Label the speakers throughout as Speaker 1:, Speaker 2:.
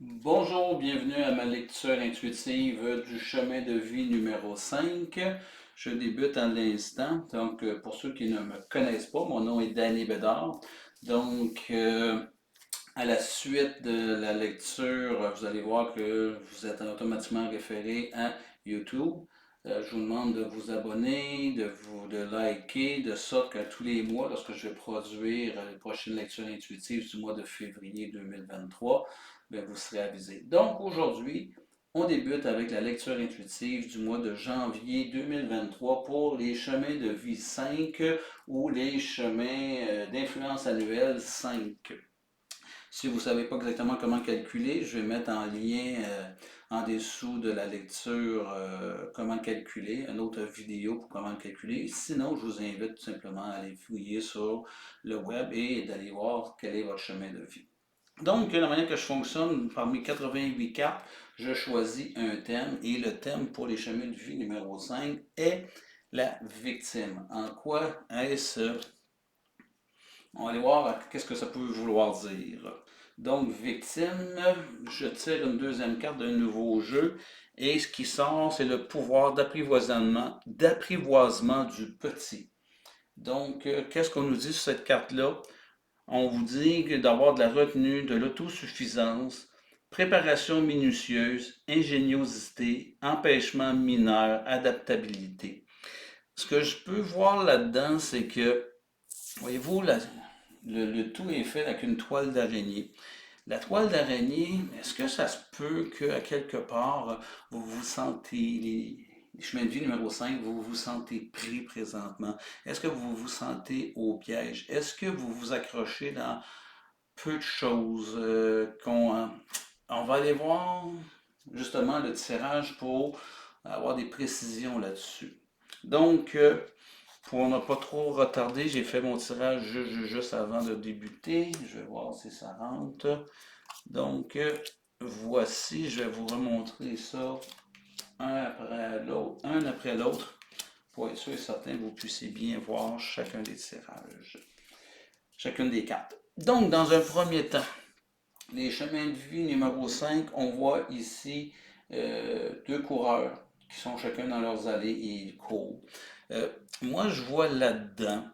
Speaker 1: Bonjour, bienvenue à ma lecture intuitive du chemin de vie numéro 5. Je débute à l'instant. Donc, pour ceux qui ne me connaissent pas, mon nom est Danny Bédard. Donc, à la suite de la lecture, vous allez voir que vous êtes automatiquement référé à YouTube. Je vous demande de vous abonner, de liker, de sorte que tous les mois, lorsque je vais produire les prochaines lectures intuitives du mois de février 2023, bien, vous serez avisé. Donc aujourd'hui, on débute avec la lecture intuitive du mois de janvier 2023 pour les chemins de vie 5 ou les chemins d'influence annuelle 5. Si vous ne savez pas exactement comment calculer, je vais mettre en lien en dessous de la lecture comment calculer, une autre vidéo pour comment calculer. Sinon, je vous invite tout simplement à aller fouiller sur le web et d'aller voir quel est votre chemin de vie. Donc, la manière que je fonctionne, parmi 88 cartes, je choisis un thème et le thème pour les chemins de vie numéro 5 est la victime. En quoi est-ce on va aller voir qu'est-ce que ça peut vouloir dire. Donc, victime, je tire une deuxième carte d'un nouveau jeu et ce qui sort, c'est le pouvoir d'apprivoisement du petit. Donc, qu'est-ce qu'on nous dit sur cette carte-là? On vous dit d'avoir de la retenue, de l'autosuffisance, préparation minutieuse, ingéniosité, empêchement mineur, adaptabilité. Ce que je peux voir là-dedans, c'est que, voyez-vous, le tout est fait avec une toile d'araignée. La toile d'araignée, est-ce que ça se peut qu'à quelque part, vous vous sentez, les chemins de vie numéro 5, vous vous sentez pris présentement? Est-ce que vous vous sentez au piège? Est-ce que vous vous accrochez dans peu de choses on va aller voir justement le tirage pour avoir des précisions là-dessus. Donc, pour ne pas trop retarder, j'ai fait mon tirage juste avant de débuter. Je vais voir si ça rentre. Donc, voici, je vais vous remontrer ça un après l'autre, pour être sûr et certain que vous puissiez bien voir chacun des tirages, chacune des cartes. Donc, dans un premier temps, les chemins de vie numéro 5, on voit ici deux coureurs qui sont chacun dans leurs allées et ils courent. Moi, je vois là-dedans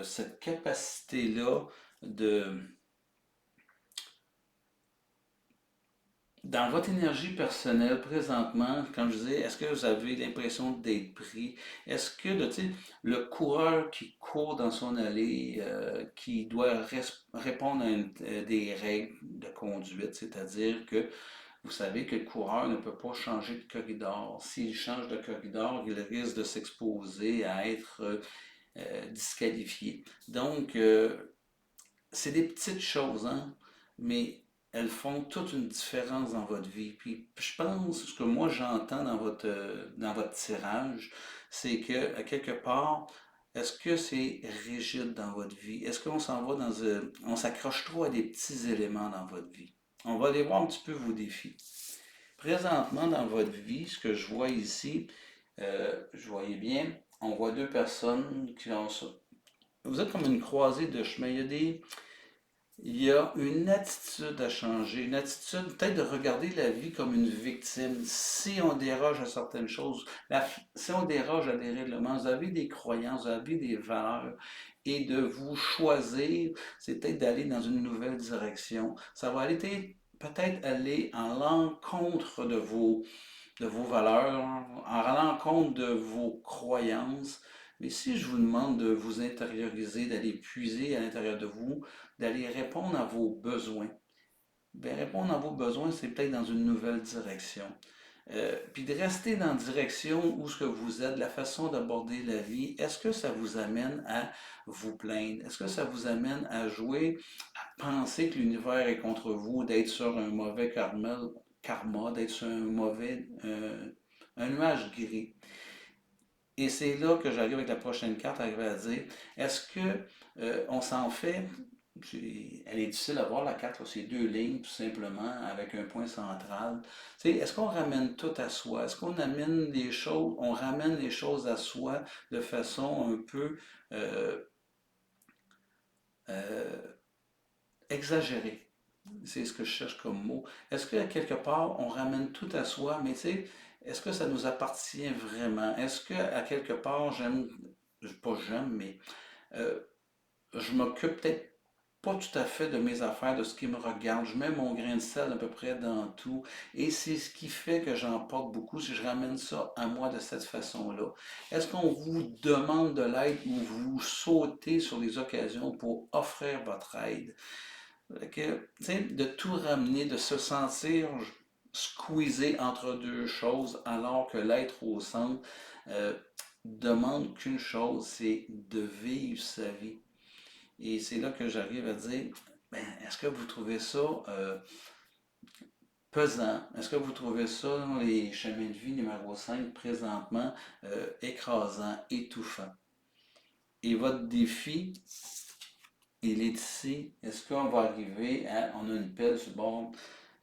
Speaker 1: cette capacité-là de, dans votre énergie personnelle présentement, comme je disais, est-ce que vous avez l'impression d'être pris? Est-ce que le coureur qui court dans son allée, qui doit répondre à des règles de conduite, c'est-à-dire que vous savez que le coureur ne peut pas changer de corridor. S'il change de corridor, il risque de s'exposer à être disqualifié. Donc, c'est des petites choses, hein, mais elles font toute une différence dans votre vie. Puis je pense, ce que moi j'entends dans votre tirage, c'est que, à quelque part, est-ce que c'est rigide dans votre vie? Est-ce qu'on s'en va on s'accroche trop à des petits éléments dans votre vie? On va aller voir un petit peu vos défis. Présentement, dans votre vie, ce que je vois ici, je voyais bien, on voit deux personnes qui ont ça. Vous êtes comme une croisée de chemin. Il y a une attitude à changer, une attitude peut-être de regarder la vie comme une victime. Si on déroge à certaines choses, si on déroge à des règlements, vous avez des croyances, vous avez des valeurs, et de vous choisir, c'est peut-être d'aller dans une nouvelle direction. Ça va aller peut-être aller en l'encontre de vos valeurs, en l'encontre de vos croyances. Mais si je vous demande de vous intérioriser, d'aller puiser à l'intérieur de vous, d'aller répondre à vos besoins, bien, répondre à vos besoins, c'est peut-être dans une nouvelle direction. Puis de rester dans la direction où ce que vous êtes, la façon d'aborder la vie, est-ce que ça vous amène à vous plaindre? Est-ce que ça vous amène à jouer, à penser que l'univers est contre vous, d'être sur un mauvais karma, d'être sur un nuage gris? Et c'est là que j'arrive avec la prochaine carte, arriver à dire, est-ce que on s'en fait, elle est difficile à voir la carte, c'est deux lignes tout simplement avec un point central. Est-ce qu'on ramène tout à soi? Est-ce qu'on amène les choses, on ramène les choses à soi de façon un peu euh, euh, exagérée? c'est ce que je cherche comme mot. Est-ce qu'à quelque part, on ramène tout à soi, mais tu sais, est-ce que ça nous appartient vraiment? Est-ce qu'à quelque part, pas j'aime, mais euh, je m'occupe peut-être pas tout à fait de mes affaires, de ce qui me regarde. Je mets mon grain de sel à peu près dans tout. Et c'est ce qui fait que j'en porte beaucoup si je ramène ça à moi de cette façon-là. Est-ce qu'on vous demande de l'aide ou vous sautez sur les occasions pour offrir votre aide? Fait que, tu sais, de tout ramener, de se sentir squeezé entre deux choses, alors que l'être au centre euh, demande qu'une chose, c'est de vivre sa vie. Et c'est là que j'arrive à dire, ben, est-ce que vous trouvez ça pesant? Est-ce que vous trouvez ça, les chemins de vie numéro 5 présentement, écrasant, étouffant? Et votre défi, il est ici. Est-ce qu'on va arriver à, on a une pelle sur le bord?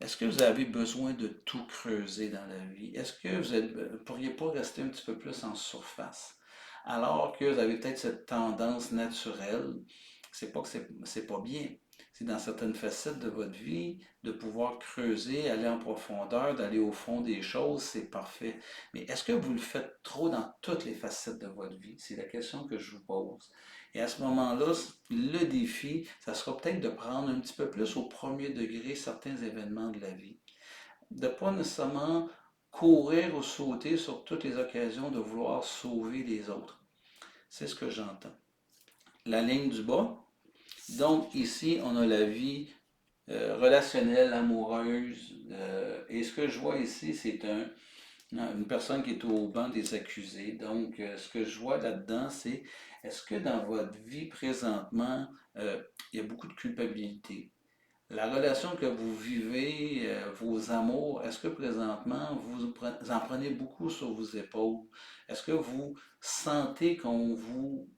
Speaker 1: Est-ce que vous avez besoin de tout creuser dans la vie? Est-ce que vous ne pourriez pas rester un petit peu plus en surface? Alors que vous avez peut-être cette tendance naturelle, c'est pas que c'est pas bien. C'est dans certaines facettes de votre vie, de pouvoir creuser, aller en profondeur, d'aller au fond des choses, c'est parfait. Mais est-ce que vous le faites trop dans toutes les facettes de votre vie? C'est la question que je vous pose. Et à ce moment-là, le défi, ça sera peut-être de prendre un petit peu plus au premier degré certains événements de la vie. De ne pas nécessairement courir ou sauter sur toutes les occasions de vouloir sauver les autres. C'est ce que j'entends. La ligne du bas. Donc ici, on a la vie relationnelle, amoureuse. Et ce que je vois ici, c'est une personne qui est au banc des accusés. Donc, ce que je vois là-dedans, c'est est-ce que dans votre vie présentement, il y a beaucoup de culpabilité? La relation que vous vivez, vos amours, est-ce que présentement vous en prenez beaucoup sur vos épaules? Est-ce que vous sentez qu'on vous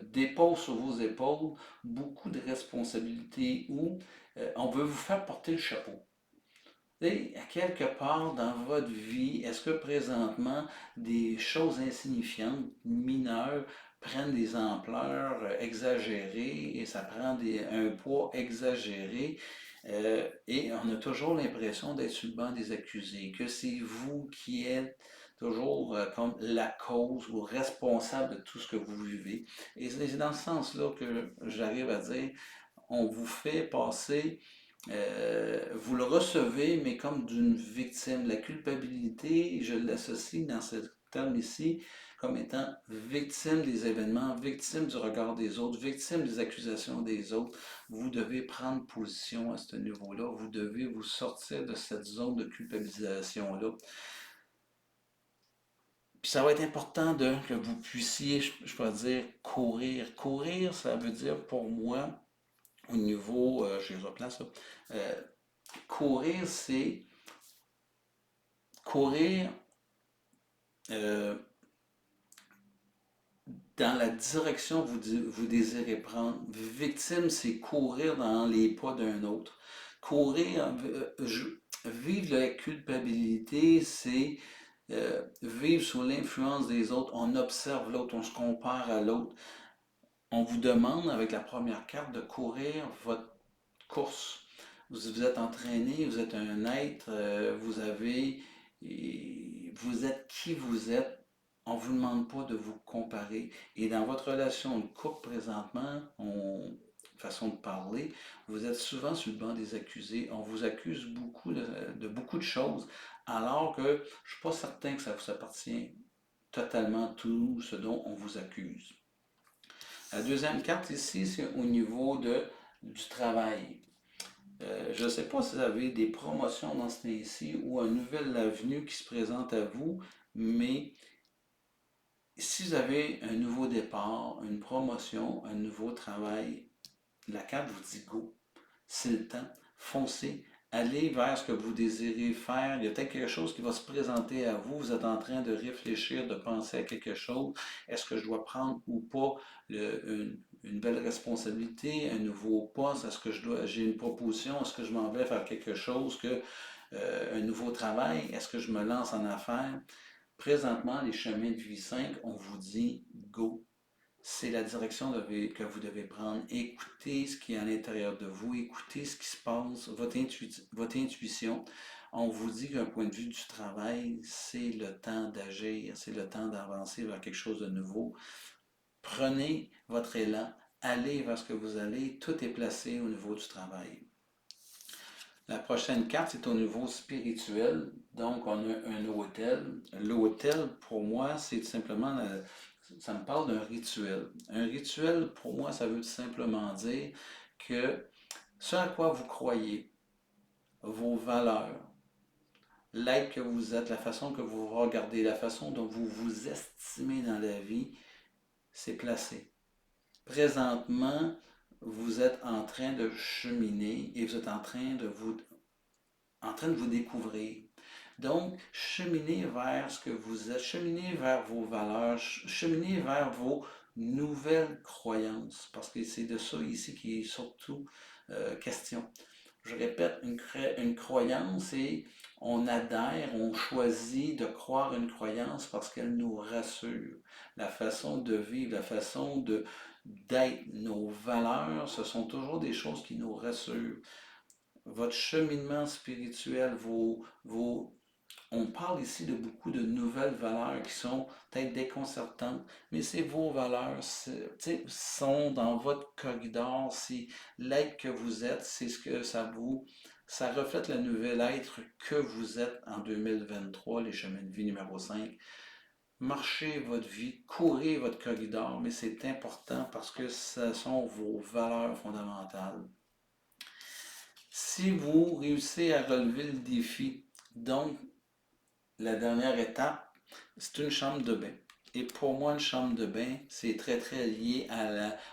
Speaker 1: dépose sur vos épaules beaucoup de responsabilités ou on veut vous faire porter le chapeau? Et à quelque part dans votre vie, est-ce que présentement des choses insignifiantes, mineures, prennent des ampleurs exagérées et ça prend un poids exagéré et on a toujours l'impression d'être sur le banc des accusés, que c'est vous qui êtes toujours comme la cause ou responsable de tout ce que vous vivez. Et c'est dans ce sens-là que j'arrive à dire, on vous fait passer vous le recevez, mais comme d'une victime. La culpabilité, je l'associe dans ce terme ici comme étant victime des événements, victime du regard des autres, victime des accusations des autres. Vous devez prendre position à ce niveau-là. Vous devez vous sortir de cette zone de culpabilisation-là. Puis ça va être important que vous puissiez, je peux dire, courir. Courir, ça veut dire pour moi, au niveau, je les replace là, euh, courir, c'est courir euh, dans la direction que vous désirez prendre. Victime, c'est courir dans les pas d'un autre. Courir, vivre la culpabilité, c'est vivre sous l'influence des autres. On observe l'autre, on se compare à l'autre. On vous demande, avec la première carte, de courir votre course. Vous êtes entraîné, vous êtes un être, vous êtes qui vous êtes. On ne vous demande pas de vous comparer. Et dans votre relation de couple présentement, façon de parler, vous êtes souvent sur le banc des accusés. On vous accuse beaucoup de beaucoup de choses, alors que je ne suis pas certain que ça vous appartient totalement tout ce dont on vous accuse. La deuxième carte ici, c'est au niveau du travail. Je ne sais pas si vous avez des promotions dans ce temps-ci ou un nouvel avenue qui se présente à vous, mais si vous avez un nouveau départ, une promotion, un nouveau travail, la carte vous dit go. C'est le temps. Foncez. Allez vers ce que vous désirez faire. Il y a peut-être quelque chose qui va se présenter à vous. Vous êtes en train de réfléchir, de penser à quelque chose. Est-ce que je dois prendre ou pas une belle responsabilité, un nouveau poste? Est-ce que j'ai une proposition? Est-ce que je m'en vais faire quelque chose un nouveau travail? Est-ce que je me lance en affaires? Présentement, les chemins de vie 5, on vous dit go. c'est la direction que vous devez prendre. Écoutez ce qui est à l'intérieur de vous, écoutez ce qui se passe, votre intuition. On vous dit qu'un point de vue du travail, c'est le temps d'agir, c'est le temps d'avancer vers quelque chose de nouveau. Prenez votre élan, allez vers ce que vous allez, tout est placé au niveau du travail. La prochaine carte, c'est au niveau spirituel. Donc, on a un hôtel. L'hôtel, pour moi, c'est tout simplement, ça me parle d'un rituel. Un rituel, pour moi, ça veut tout simplement dire que ce à quoi vous croyez, vos valeurs, l'être que vous êtes, la façon que vous vous regardez, la façon dont vous vous estimez dans la vie, c'est placé. Présentement, vous êtes en train de cheminer et vous êtes en train de vous découvrir. Donc, cheminez vers ce que vous êtes, cheminez vers vos valeurs, cheminez vers vos nouvelles croyances, parce que c'est de ça ici qui est surtout question. Je répète, une croyance, et on adhère, on choisit de croire une croyance parce qu'elle nous rassure. La façon de vivre, la façon d'être, nos valeurs, ce sont toujours des choses qui nous rassurent. Votre cheminement spirituel, on parle ici de beaucoup de nouvelles valeurs qui sont peut-être déconcertantes, mais c'est vos valeurs, sont dans votre corridor, c'est l'être que vous êtes, c'est ce que ça reflète le nouvel être que vous êtes en 2023, les chemins de vie numéro 5. Marchez votre vie, courez votre corridor, mais c'est important parce que ce sont vos valeurs fondamentales. Si vous réussissez à relever le défi, donc la dernière étape, c'est une chambre de bain. Et pour moi, une chambre de bain, c'est très très lié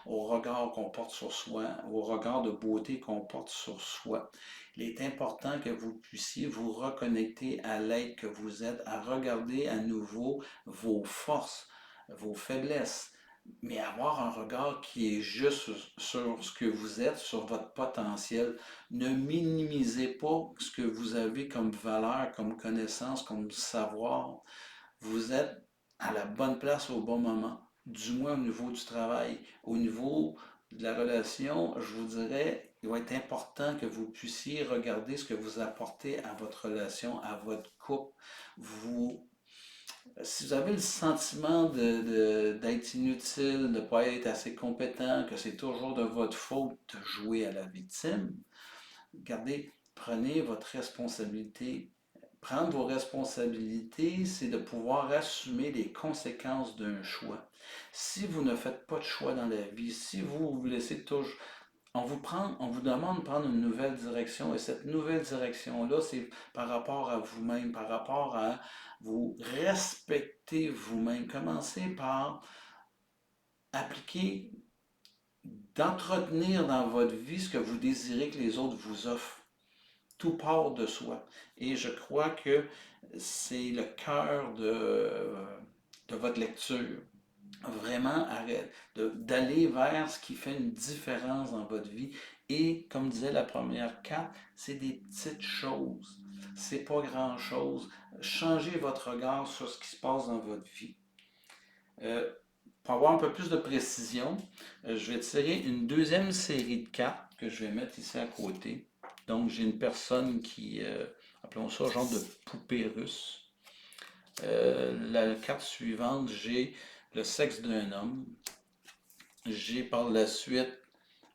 Speaker 1: au regard qu'on porte sur soi, au regard de beauté qu'on porte sur soi. Il est important que vous puissiez vous reconnecter à l'être que vous êtes, à regarder à nouveau vos forces, vos faiblesses, mais avoir un regard qui est juste sur ce que vous êtes, sur votre potentiel. Ne minimisez pas ce que vous avez comme valeur, comme connaissance, comme savoir. Vous êtes à la bonne place au bon moment, du moins au niveau du travail. Au niveau de la relation, je vous dirais, il va être important que vous puissiez regarder ce que vous apportez à votre relation, à votre couple. Si vous avez le sentiment d'être inutile, de ne pas être assez compétent, que c'est toujours de votre faute de jouer à la victime, regardez, prenez votre responsabilité. Prendre vos responsabilités, c'est de pouvoir assumer les conséquences d'un choix. Si vous ne faites pas de choix dans la vie, si vous vous laissez toujours... on vous demande de prendre une nouvelle direction, et cette nouvelle direction-là, c'est par rapport à vous-même, par rapport à vous respecter vous-même. Commencez par appliquer, d'entretenir dans votre vie ce que vous désirez que les autres vous offrent. Tout part de soi. Et je crois que c'est le cœur de votre lecture. Vraiment, d'aller vers ce qui fait une différence dans votre vie. Et comme disait la première carte, c'est des petites choses. C'est pas grand-chose. Changez votre regard sur ce qui se passe dans votre vie. Pour avoir un peu plus de précision, je vais tirer une deuxième série de cartes que je vais mettre ici à côté. Donc, j'ai une personne qui, appelons ça genre de poupée russe. La carte suivante, j'ai le sexe d'un homme. J'ai par la suite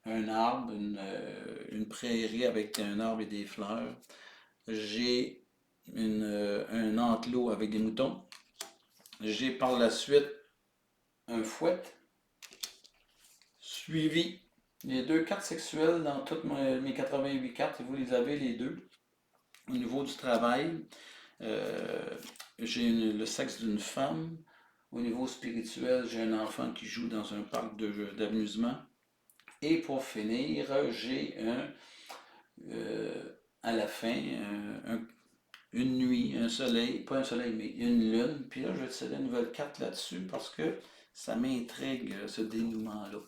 Speaker 1: un arbre, une prairie avec un arbre et des fleurs. J'ai un enclos avec des moutons. J'ai par la suite un fouet, suivi les deux cartes sexuelles dans toutes mes 88 cartes, et vous les avez les deux. Au niveau du travail, j'ai le sexe d'une femme. Au niveau spirituel, j'ai un enfant qui joue dans un parc d'amusement. Et pour finir, j'ai à la fin, une nuit, un soleil, pas un soleil, mais une lune. Puis là, je vais tirer une nouvelle carte là-dessus parce que ça m'intrigue, ce dénouement-là.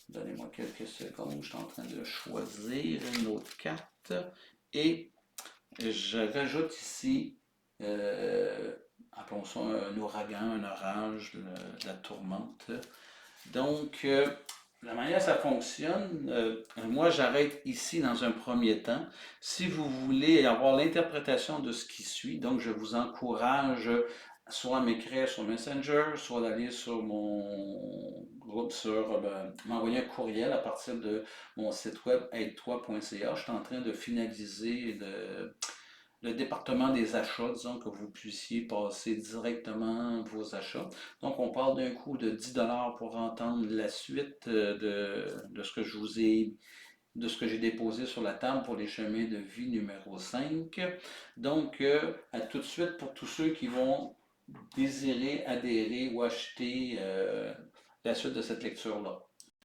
Speaker 1: Donnez-moi quelques secondes, je suis en train de choisir une autre carte. Et je rajoute ici, appelons ça un ouragan, un orage, de la tourmente. Donc, la manière ça fonctionne, moi j'arrête ici dans un premier temps. Si vous voulez avoir l'interprétation de ce qui suit, donc je vous encourage soit à m'écrire sur Messenger, soit d'aller sur mon groupe, m'envoyer un courriel à partir de mon site web aide-toi.ca. Je suis en train de finaliser le département des achats, disons que vous puissiez passer directement vos achats. Donc, on parle d'un coût de 10 $ pour entendre la suite de ce que je vous ai de ce que j'ai déposé sur la table pour les chemins de vie numéro 5. Donc, à tout de suite pour tous ceux qui vont désirer adhérer ou acheter la suite de cette lecture-là.